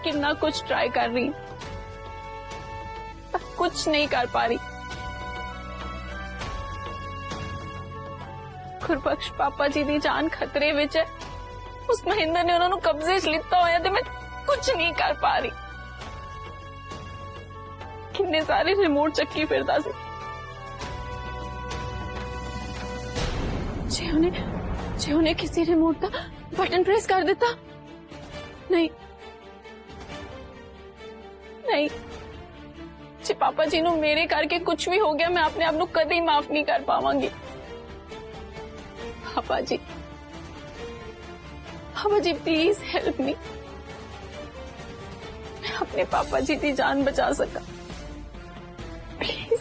कितना कुछ ट्राई कर रही पर कुछ नहीं कर पा रही। गुरबख्श पापा जी दी जान खतरे विच है। उस महेंद्र ने उन्होंने कब्जे च लिता होया ते मैं कुछ नहीं कर पा रही। कितने सारे रिमोट चक्की फिरदा सी। जे उन्हें किसी रिमोट का बटन प्रेस कर देता। नहीं नहीं, जे पापा जी नु मेरे करके कुछ भी हो गया मैं अपने आप को कभी माफ नहीं कर पावांगी। पापा जी प्लीज हेल्प मी। मैं अपने पापा जी की जान बचा सका प्लीज।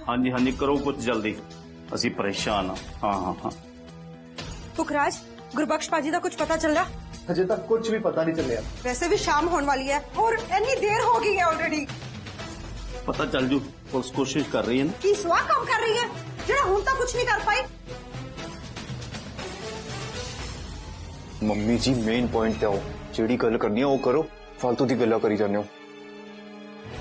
हाँ जी करो कुछ जल्दी, असी परेशान हाँ हाँ हाँ। पुखराज, गुरबख्श पाजी का कुछ पता चल रहा? अजय तक कुछ भी पता नहीं चलिया। वैसे भी शाम होने वाली है और इतनी देर हो गई है ऑलरेडी। पता चल जू, पुलिस कोशिश कर रही है ना की सुहा काम कर रही है जेड़ा हुण तक कुछ नहीं कर पाई। मम्मी जी मेन पॉइंट ते आओ, जेड़ी गल करनी है वो करो, फालतू दी गल्लां करी जाने हो।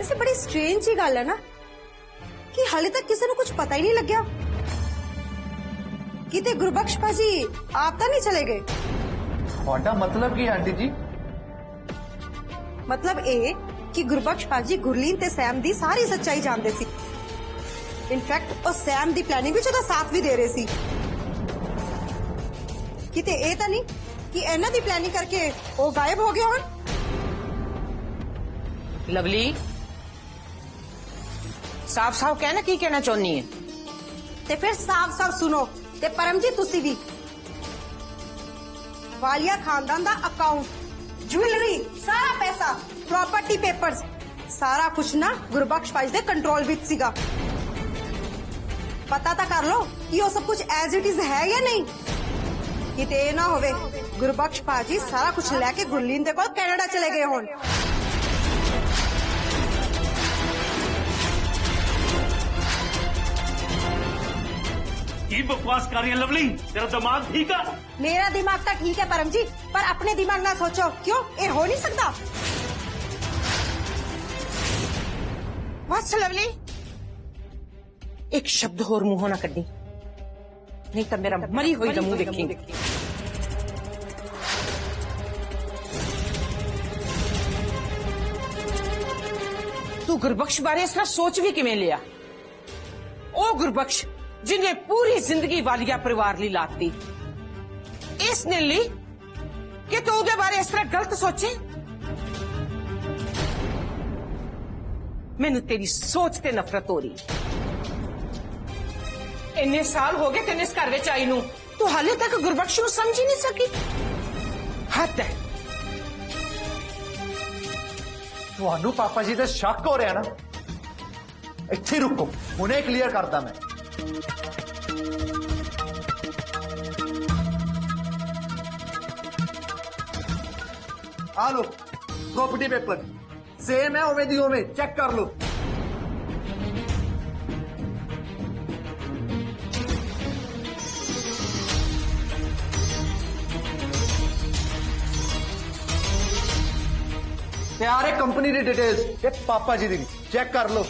ऐसे बड़ी स्ट्रेंज ही गल है ना कि हाले तक किसी को कुछ पता ही नहीं लग गया कि ते गुरबख्श पाजी आप तो नहीं चले गए। ਤੁਹਾਡਾ मतलब की आंटी जी? मतलब ए कि गुरबख्श पाजी गुरलीन ते सैम दी सारी सच्चाई जानते सी। इनफैक्ट और सैम दी प्लानिंग विच ओदा साथ भी दे रहे सी। किते ए तो नहीं कि इन्हां दी प्लानिंग करके वो गायब हो गए होण। लवली साफ साफ कहना की कहना चाहनी है? ते फिर साफ साफ सुनो ते परमजीत तुसी भी। वालिया खानदान दा अकाउंट, ज्वेलरी, सारा पैसा, प्रॉपर्टी पेपर्स, सारा कुछ ना गुरबख्श पाजी दे कंट्रोल विच सीगा। पता तो कर लो कि वो सब कुछ एज इट इज है या नहीं। किते ना होवे गुरबख्श पाजी सारा कुछ लेके गुरलीन दे कोल कनाडा चले गए होण। की बकवास कर रही है लवली? तेरा दिमाग ठीक है? मेरा दिमाग तो ठीक है परमजीत, पर अपने दिमाग ना सोचो। क्यों ये हो नहीं सकता? बस लवली, एक शब्द और मुंह ना कड्डी, नहीं तो मेरा मरी हुई मुंह देखेंगे। तू गुरबख्श बारे इस तरह सोच भी किवें लिया? ओ गुरबख्श जिन्हें पूरी जिंदगी वालिया परिवार ली लाती, इसने ली कि तू उहदे बारे इस तरह गलत सोचे? मैनू तेरी सोच ते नफरत हो रही। इन्ने साल हो गए तेने इस घर विच आई नू, तू हाले तक गुरबख्श नू समझ ही नहीं सकी। हद है। ਤੁਹਾਨੂੰ पापा जी ਦਾ शक हो रहा ना? ਇੱਥੇ रुको, उन्हें क्लियर करता मैं। आ लो प्रॉपर्टी पेपर, सेम है ओवे दी ओवे, चेक कर लो। तैयार है कंपनी की डिटेल्स, ये पापा जी दी, चेक कर लो।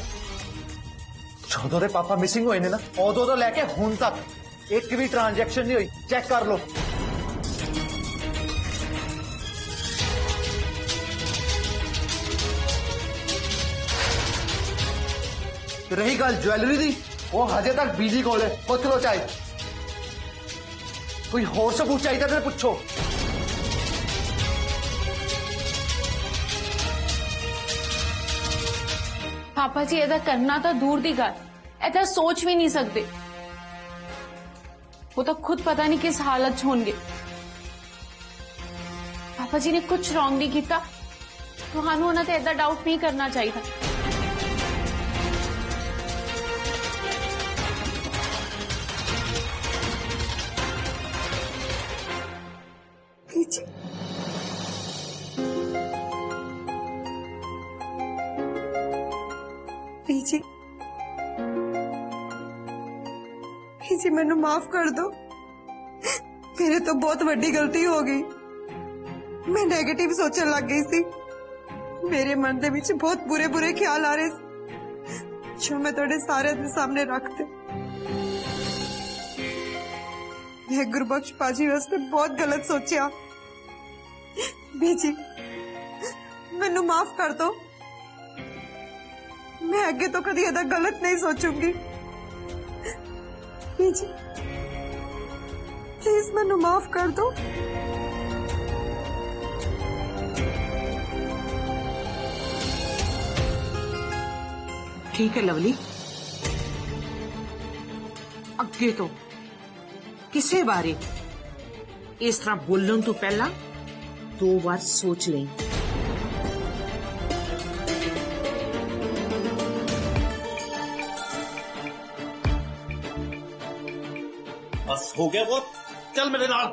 ਜਦੋਂ ਦੇ पापा मिसिंग ਹੋਏ ਨੇ ਨਾ, ਉਦੋਂ ਤੋਂ ਲੈ ਕੇ ਹੁਣ ਤੱਕ ਇੱਕ ਵੀ ट्रांजैक्शन नहीं हुई, चेक कर लो। रही गल ज्वेलरी दी, वो हजे तक बिजी कोल है, पुछ लो चाहे। कोई होर सबूत चाहिए तो पूछो। पापा जी ऐसा करना तो दूर दी गल, ऐसा सोच भी नहीं सकते। वो तो खुद पता नहीं किस हालत च होंगे। पापा जी ने कुछ रॉन्ग नहीं किया, तुहानू उन्हें तो ऐसा डाउट नहीं करना चाहिए। पीछे पीछे पीछे मैनू माफ कर दो। मेरे तो बहुत बड़ी गलती हो गई। मैं नेगेटिव सोचने लग गई सी। मेरे मन दे विच बहुत बुरे बुरे ख्याल आ रहे सी जो मैं थोड़े सारे दे सामने रखते। मैं गुरबख्श पाजी वास्ते बहुत गलत सोचा। बीजी मैनू माफ कर दो। मैं आगे तो कभी ऐसा गलत नहीं सोचूंगी। बीजी प्लीज मैनू माफ कर दो। ठीक है लवली, अगे तो किसी बारे इस तरह बोलने तो पहला 2 बार सोच लें। बस हो गया बहुत, चल मेरे नाल।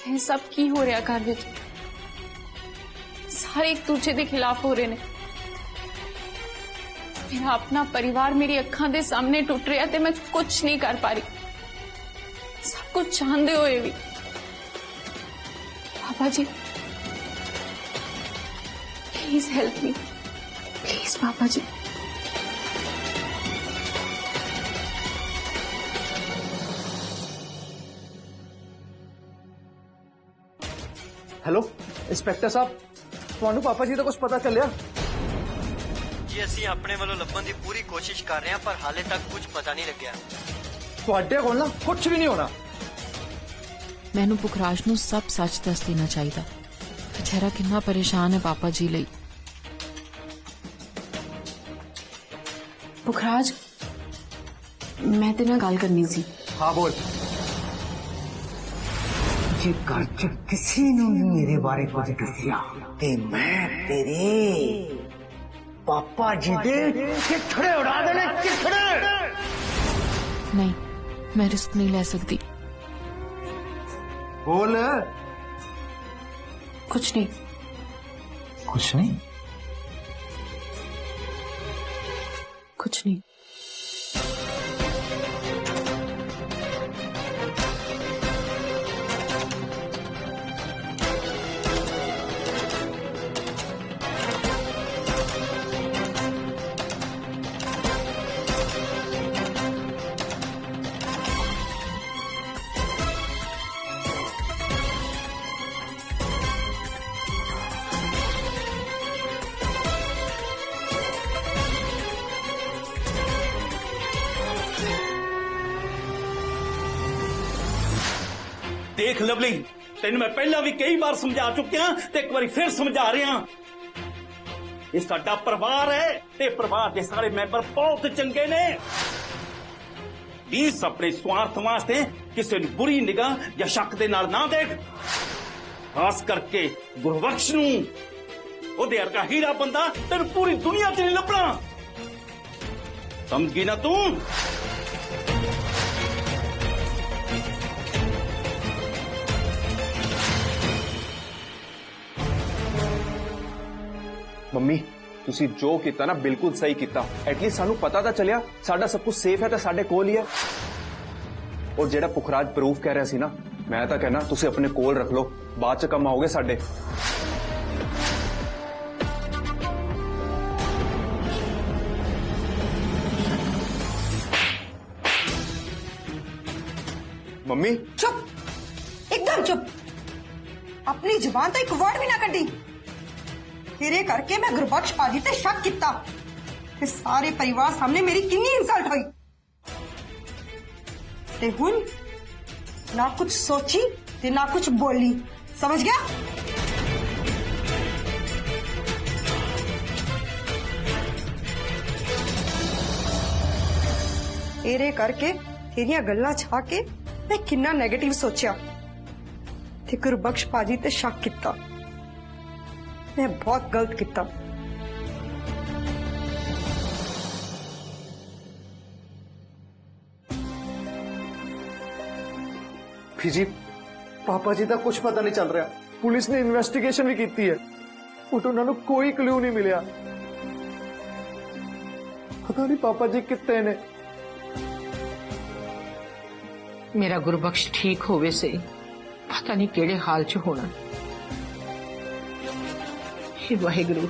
ਇਹ ਸਭ ਕੀ ਹੋ ਰਿਹਾ ਘਰ ਵਿੱਚ? ਸਾਰੇ ਇੱਕ ਦੂਜੇ ਦੇ ਖਿਲਾਫ ਹੋ ਰਹੇ ਨੇ। मेरा अपना परिवार मेरी अखां दे सामने टूट रहा ते मैं कुछ नहीं कर पा रही। सब कुछ चाहते हुए भी। पापा जी प्लीज हेल्प मी, प्लीज पापा जी। हेलो इंस्पेक्टर साहब, ਤੁਹਾਨੂੰ ਪਾਪਾ ਜੀ ਦਾ ਕੁਝ ਪਤਾ ਚੱਲਿਆ? जी असी अपने वालों लभन की पूरी कोशिश कर रहे हैं पर हाले तक कुछ पता नहीं लग्या। ਤੁਹਾਡੇ ਕੋਲ ਨਾ ਕੁਝ ਵੀ ਨਹੀਂ ਹੋਣਾ। मैनू पुखराज नू सब सच दस देना चाहिए। बेचारा कितना परेशान है पापा जी लई। पुखराज मैं तेरे नाल गल करनी सी। हाँ बोल। जे घर च किसी ने भी मेरे बारे कुछ दसिया ते मैं तेरे पापा जी दे चिथड़े उड़ा देने, चिथड़े। नहीं, मैं रिस्क नहीं ले सकती। बोल। कुछ नहीं। कुछ नहीं? कुछ नहीं। देख लवली, तेन मैं पहला भी कई बार समझा चुकिया ते एक बार फिर समझा रहा। ये साडा परिवार है ते परिवार के सारे मैंबर बहुत चंगे ने। प्लीज अपने स्वार्थ वास्ते किसी नूं बुरी निगाह या शक दे नाल ना देख। खास करके गुरबख्श नूं। ओदे वर्गा हीरा बंदा तेन पूरी दुनिया च नहीं लभना। समझ गई ना तू? ਮੰਮੀ ਤੁਸੀਂ ਜੋ ਕੀਤਾ ਨਾ ਬਿਲਕੁਲ ਸਹੀ ਕੀਤਾ। ਐਟਲੀਸਟ ਸਾਨੂੰ ਪਤਾ ਤਾਂ ਚੱਲਿਆ ਸਾਡਾ ਸਭ ਕੁਝ ਸੇਫ ਹੈ ਤੇ ਸਾਡੇ ਕੋਲ ਹੀ ਹੈ। ਔਰ ਜਿਹੜਾ ਪੁਖਰਾਜ ਪ੍ਰੂਫ ਕਹਿ ਰਿਹਾ ਸੀ ਨਾ, ਮੈਂ ਤਾਂ ਕਹਿਣਾ ਤੁਸੀਂ ਆਪਣੇ ਕੋਲ ਰੱਖ ਲਓ, ਬਾਅਦ ਚ ਕੰਮ ਆਓਗੇ ਸਾਡੇ। मम्मी चुप, एकदम चुप। अपनी जुबान तो एक वर्ड भी ना कटी। तेरे करके मैं गुरबख्श पाजी ते शक किता ते सारे परिवार सामने मेरी कितनी इंसल्ट हुई ते हुन ना कुछ सोची ते ना कुछ बोली। समझ गया? तेरे करके तेरिया गल्लां छा के मैं किन्ना नेगेटिव सोचा ते गुरबख्श पाजी ते शक किता। मैं बहुत गलत किता। फिजी पापा जी का कुछ पता नहीं चल रहा। पुलिस ने इन्वेस्टिगेशन भी की है, बट उन्होंने कोई क्लू नहीं मिलिया। पता नहीं पापा जी कितने ने। मेरा गुरबख्श ठीक होवे से पता नहीं केड़े हाल च होना। हे वाहिगुरु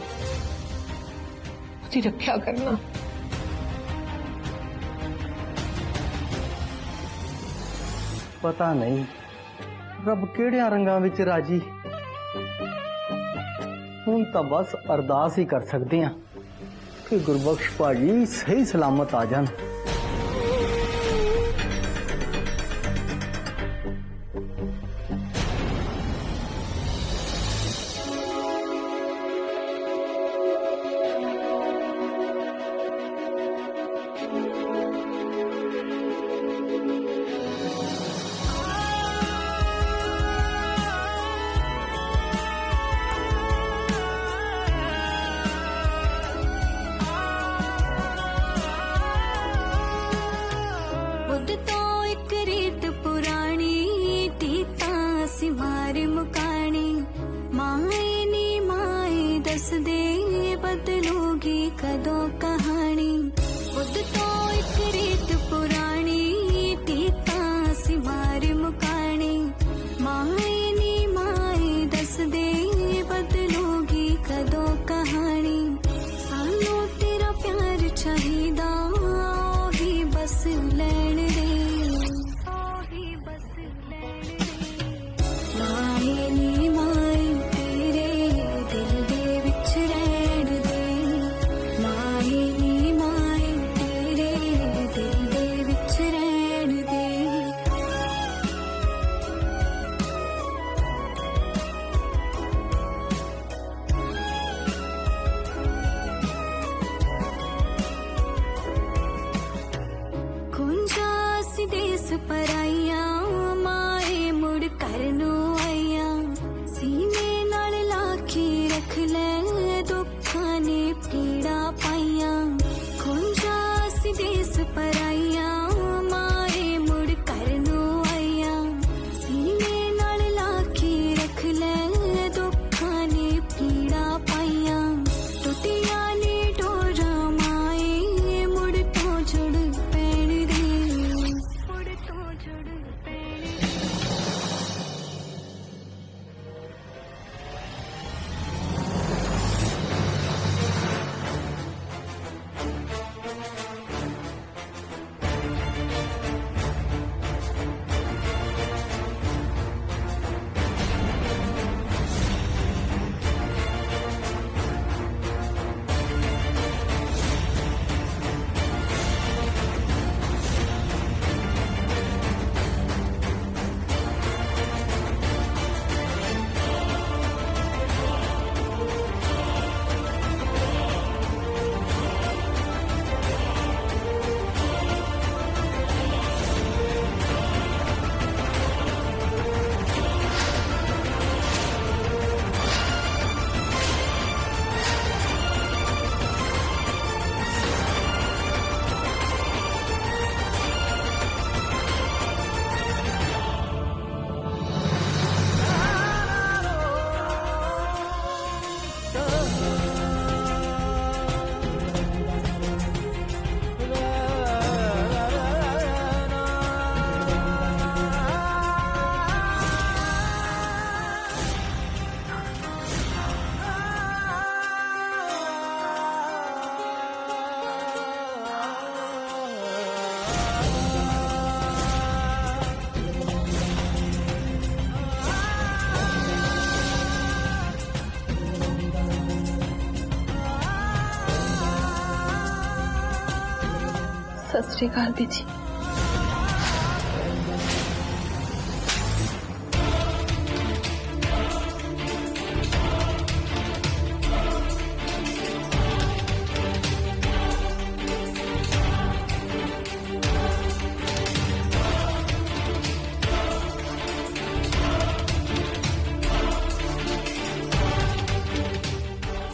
उसकी रक्षा करना। पता नहीं रब केड़िया रंगां विच राजी। हुण तां बस अरदास ही कर सकते हैं कि गुरबख्श भाजी सही सलामत आ जान। बदलूगी कदों कहानी खुद तो एक रीत पुरानी तीता सी मार मुकानी माए नी माए दस दे बदलूगी कदों कहानी सानू तेरा प्यार चाहिदा ही बस लैण दे ही बस लैण दे माए नी माए तेरे दिल दे विच रहण दे माए नी माए तेरे दिल दे विच रहण दे कुंजा सी देस पराइया माए मुड़ करनो आइया सीने नाल लाखी रख ले दुखां ने पीड़ा पाइया कुंजा सी देस पराइया माए मुड़ करनो आइया सीने नाल लाखी रख ले दुखां ने पीड़ा पाइया टुटिया ने डोरा माए मुड़ तो जुड़ पैण दे मुड़ तो जुड़ पैण दे सत श्री अकाल दीदी।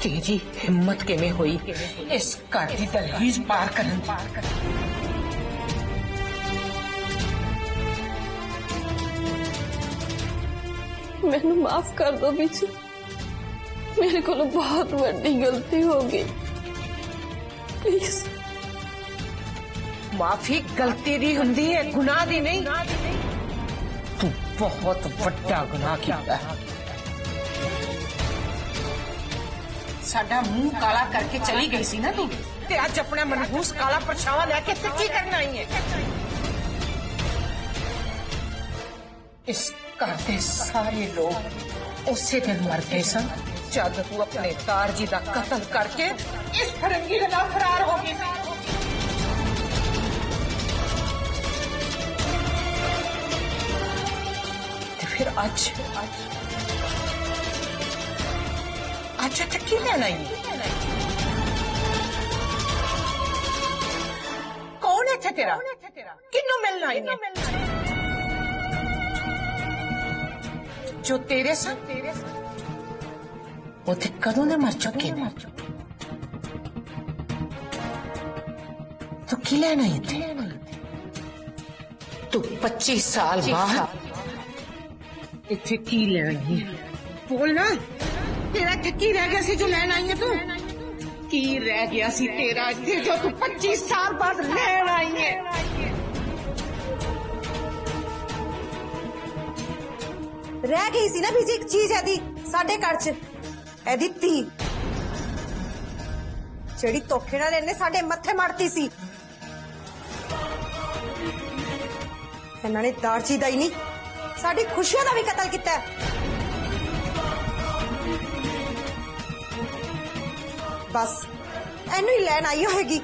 तेरी हिम्मत किवें होई इस घर दी दहलीज पार करन दी? मैनू माफ कर दो बीजी, मेरे को बहुत बड़ी गलती हो गई। प्लीज। माफी गलती दी हुंदी है, गुनाह दी नहीं। तू बहुत बड़ा गुनाह कीता है। साडा मुंह काला करके चली गई सी ना तू, ते अज अपना मनहूस काला परछावा लेके ते की करना आई है? इस घर के सारे लोग उसी दिन मर गए सन जब तू अपने तार जी का कत्ल करके इस फरंगी के नाल फरार हो गई सी। ते फिर आज की लेना ही? कौन है तेरा? किन्नू मिलना ही है? जो तेरे साथ वो थे कदों ने मर चुके हैं। तो की लेना ही थे? तू 25 साल बाद इथे की लेना ही? बोलना, तेरा की रह गया सी जो लेना आई है? तू की रह गया सी तेरा इथे जो तू 25 साल बाद लेना आई है? रह गई सी ना बीजी एक चीज एदी साडे घर च, एदी धी जेड़ी धोखे नाल इन्ने साडे मत्थे मारती सी। इन्हां ने दारजी दा ही नहीं साडी खुशियां दा भी कत्ल कीता है। बस एनू ही लैन आई होगी।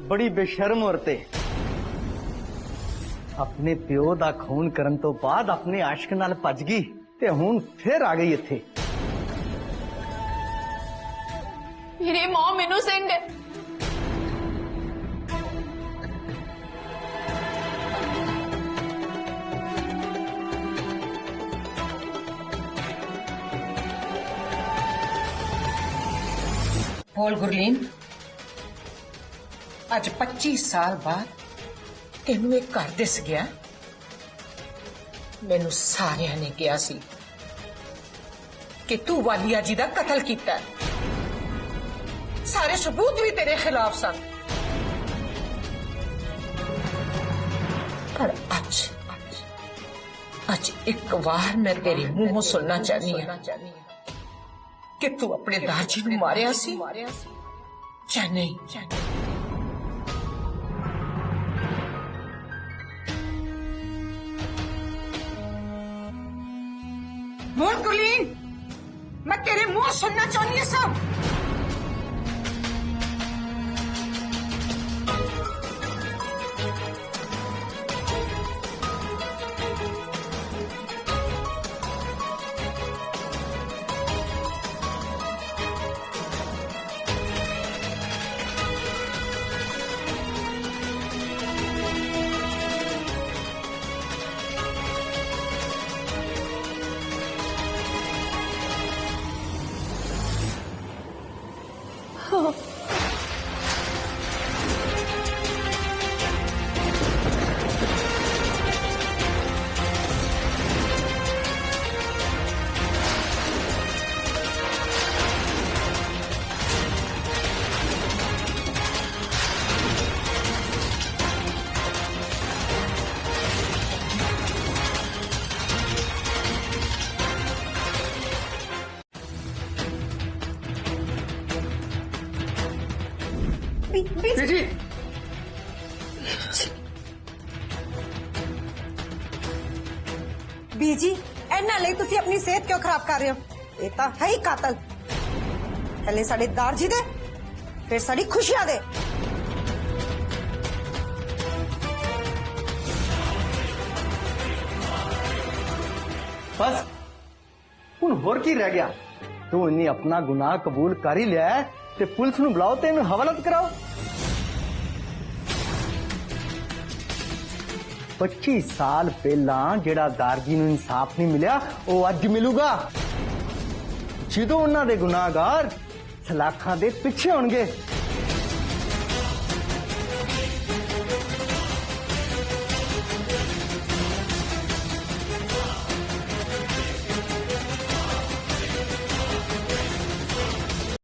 बड़ी बेशर्म औरतें अपने प्यो दा खून करन तो बाद अपने आशिक नाल भज गई ते हुण फिर आ गई इत्थे। मेरी मॉम इनोसेंट है। बोल गुरलीन, आज 25 साल बाद तेनू एक घर दिस गया। मैनू सारिया ने कहा सी कि तू वालिया जी दा कत्ल कीता है। सारे सबूत भी तेरे खिलाफ सन, पर आज एक बार मैं तेरे मुंहों सुनना चाहनी है कि तू अपने दाजी नू मारिया सी या नहीं। बोल गुरलीन, मैं तेरे मुंह सुनना चाहनी है सब। बीजी बीजी इन्ना ਲਈ ਤੁਸੀਂ ਆਪਣੀ ਸਿਹਤ ਕਿਉਂ ਖਰਾਬ ਕਰ ਰਹੇ ਹੋ? ਇਹ ਤਾਂ ਹੈ ਹੀ ਕਾਤਲ। ਪਹਿਲੇ ਸਾਡੇ ਦਾਰਜੀ ਦੇ, ਫਿਰ ਸਾਡੀ ਖੁਸ਼ੀਆਂ ਦੇ। बस हुण होर की रह गया? तू इन्नी अपना गुनाह कबूल कर ही लिया है ते पुलिस नूं बुलाओ ते इन्हूं हवालत कराओ। 25 साल पहला जेड़ा दारजी नूं इंसाफ नहीं मिलिया वो अज मिलूगा। ਜਦੋਂ ਉਹਨਾਂ ਦੇ ਗੁਨਾਹਗਾਰ ਸਲਾਖਾਂ ਦੇ ਪਿੱਛੇ ਹੋਣਗੇ।